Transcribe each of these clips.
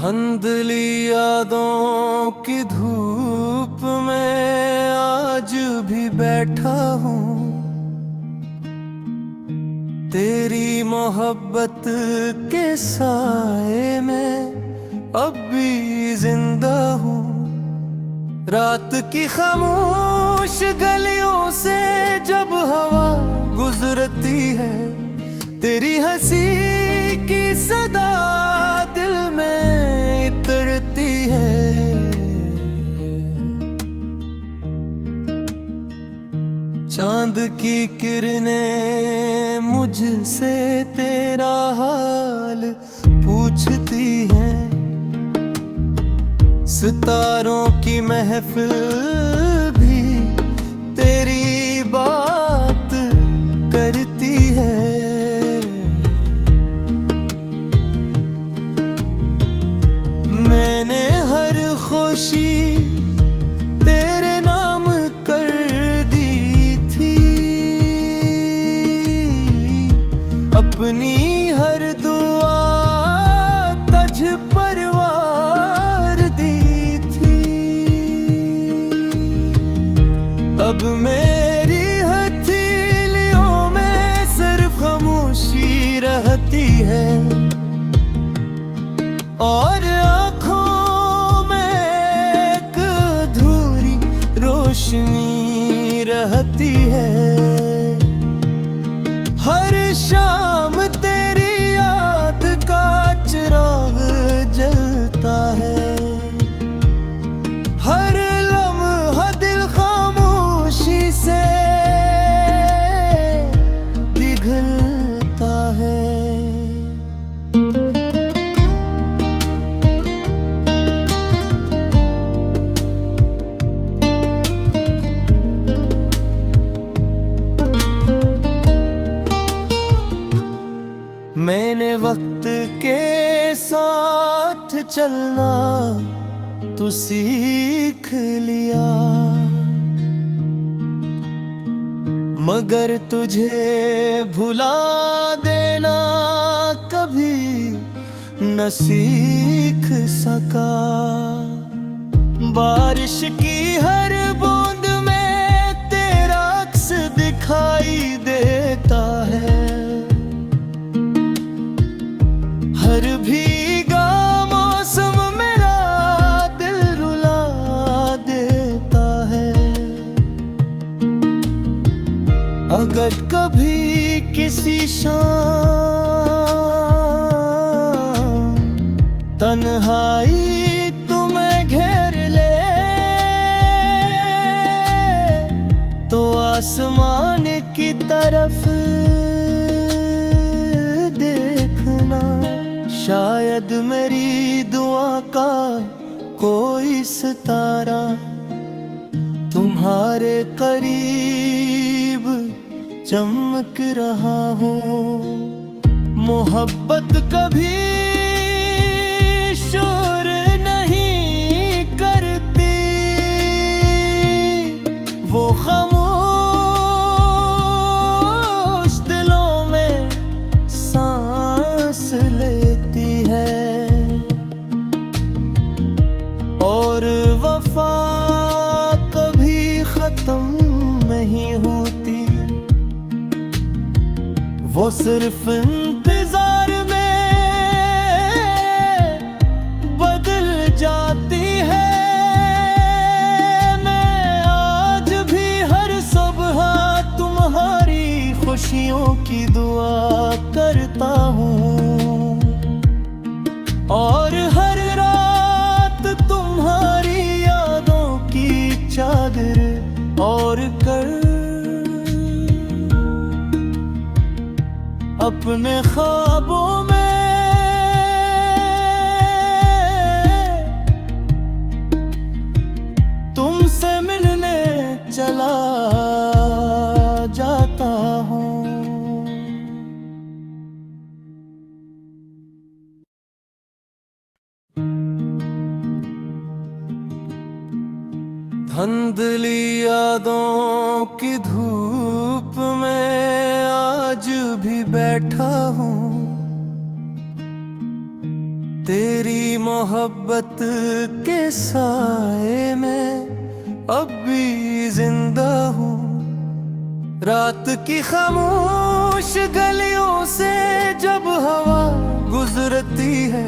धुंधली यादों की धूप में आज भी बैठा हूँ। तेरी मोहब्बत के साए में अब भी जिंदा हूँ। रात की खामोश गलियों से जब हवा गुजरती है, तेरी हंसी की सदा दिल में इतरती है। चांद की किरणें मुझसे तेरा हाल पूछती हैं। सितारों की महफिल भी तेरी बात करती है। मैंने हर खुशी तेरे नाम कर दी थी, अपनी हर दुआ तुझ पर वार दी थी। अब मेरी हथेलियों में सिर्फ खामोशी रहती है और आँखों में एक अधूरी रोशनी रहती है। हर शाम तेरी याद का चिराग जलता है। हर लम्हा दिल खामोशी से पिघलता है। मैंने वक्त के साथ चलना तो सीख लिया, मगर तुझे भुला देना कभी न सीख सका। बारिश की हर बूंद में तेरा अक्स दिखाई देता है। हर भीगा मौसम मेरा दिल रुला देता है। अगर कभी किसी शाम तन्हाई तुम्हें घेर ले, तो आसमान की तरफ देखना। शायद मेरी दुआ का कोई सितारा तुम्हारे करीब चमक रहा हो। मोहब्बत कभी शोर नहीं करती, वो खामोश दिलों में सांस लेती है। और वफा कभी खत्म नहीं होती, वो सिर्फ इंतजार में बदल जाती है। मैं आज भी हर सुबह तुम्हारी खुशियों की दुआ करता हूँ, और हर रात तुम्हारी यादों की चादर और कर अपने ख्वाबों में तुमसे मिलने चला जाता हूँ। धुंधली यादों की धूप में आज भी बैठा हूँ। तेरी मोहब्बत के साए में अब भी जिंदा हूँ। रात की खामोश गलियों से जब हवा गुजरती है,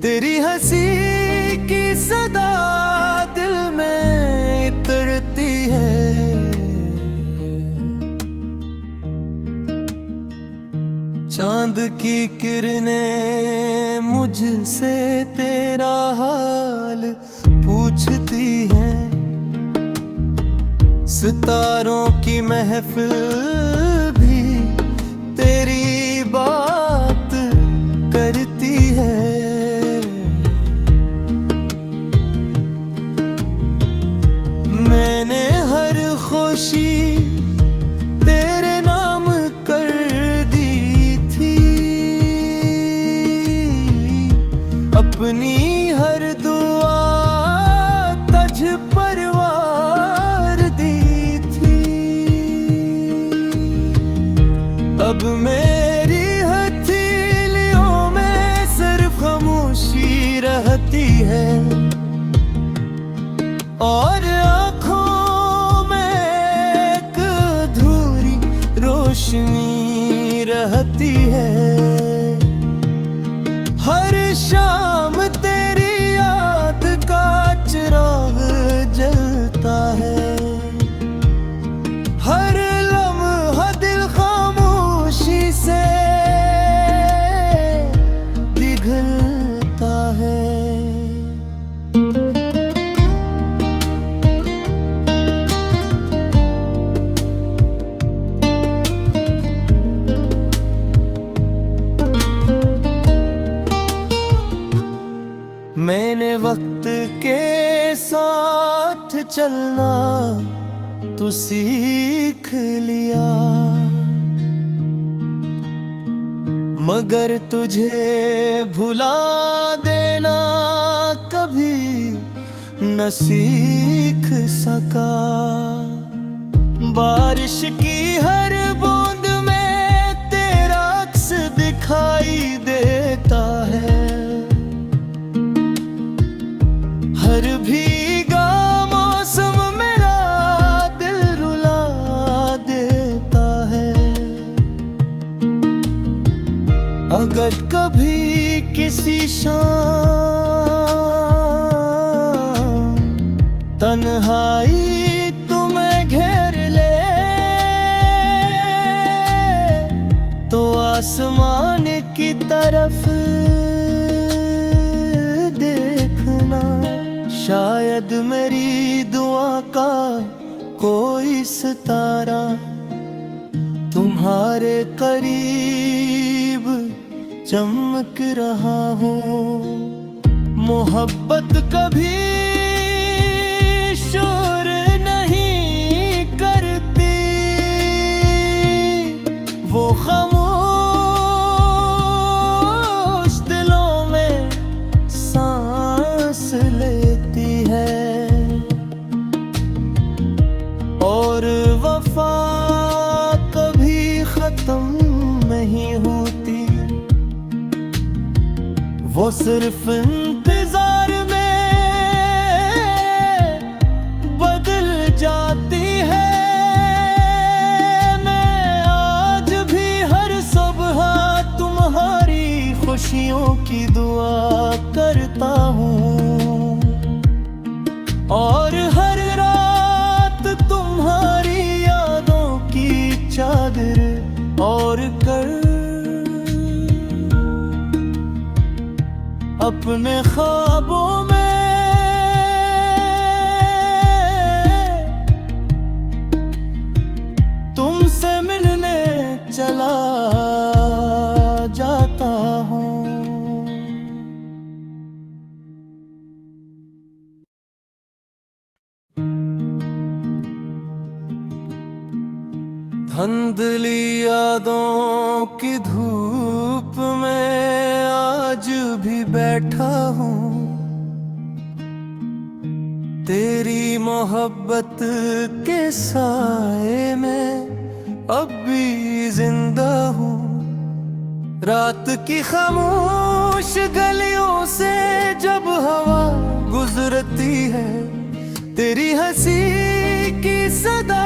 तेरी हंसी की सदा दिल में इतरती है। चांद की किरणें मुझसे तेरा हाल पूछती हैं, सितारों की महफिल भी तेरी बात करती है। मैंने हर खुशी तेरे नाम कर दी थी, अपनी हर दुआ तुझ पर वार दी थी। अब मेरी हथेलियों में सिर्फ खामोशी रहती है, और आँखों में एक अधूरी रोशनी रहती है। हर शाम तेरी याद का चिराग जलता है, हर लम्हा दिल खामोशी से पिघलता है। मैंने वक्त के साथ चलना तो सीख लिया, मगर तुझे भुला देना कभी न सीख सका। बारिश की हर बूंद में तेरा अक्स दिखाई देता है, हर भीगा मौसम मेरा दिल रुला देता है। अगर कभी किसी शाम तन्हाई तुम्हें घेर ले, तो आसमान की तरफ देखना, शायद मेरी दुआ का कोई सितारा तुम्हारे करीब चमक रहा हो। मोहब्बत कभी शोर नहीं करती, वो खामोश दिलों में सांस लेती है, और वफा कभी खत्म नहीं होती, वो सिर्फ इंतजार में बदल जाती है। मैं आज भी हर सुबह तुम्हारी खुशियों की दुआ करता हूँ, और हर रात तुम्हारी यादों की चादर और कर अपने ख्वाबों में तुमसे मिलने चला जाता हूँ। धुंधली यादों की धूप में आज भी बैठा हूँ, तेरी मोहब्बत के साए में अब भी जिंदा हूँ। रात की खामोश खामोश गलियों से जब हवा गुजरती है, तेरी हंसी की सदा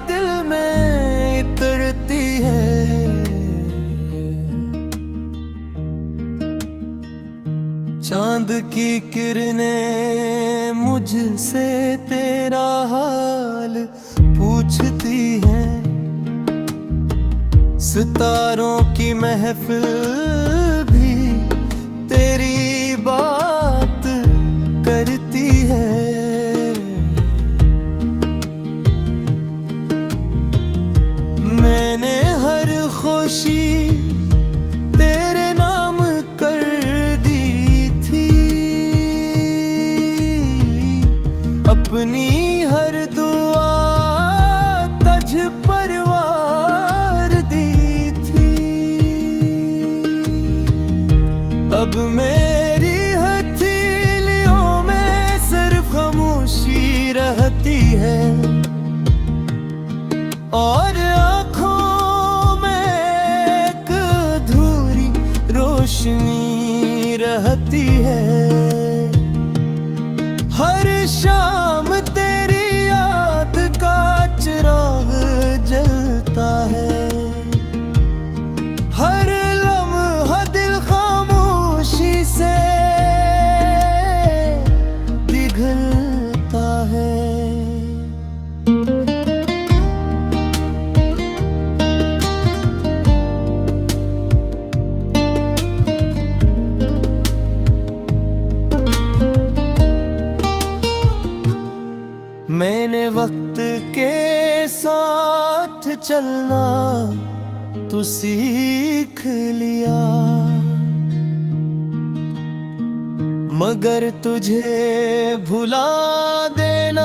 दिल में इतरती है। चांद की किरणें मुझसे तेरा हाल पूछती हैं, सितारों की महफिल भी तेरी बात करती है। मैंने हर खुशी तेरे नाम कर दी थी, अपनी हर दुआ तुझ पर वार दी थी। अब मेरी हथेलियों में सिर्फ खामोशी रहती है, और आँखों में एक अधूरी रोशनी रहती है। हर शाम तेरी याद का चिराग जलता है, हर लम्हा दिल खामोशी से पिघलता है। मैंने वक्त के साथ चलना तो सीख लिया, मगर तुझे भुला देना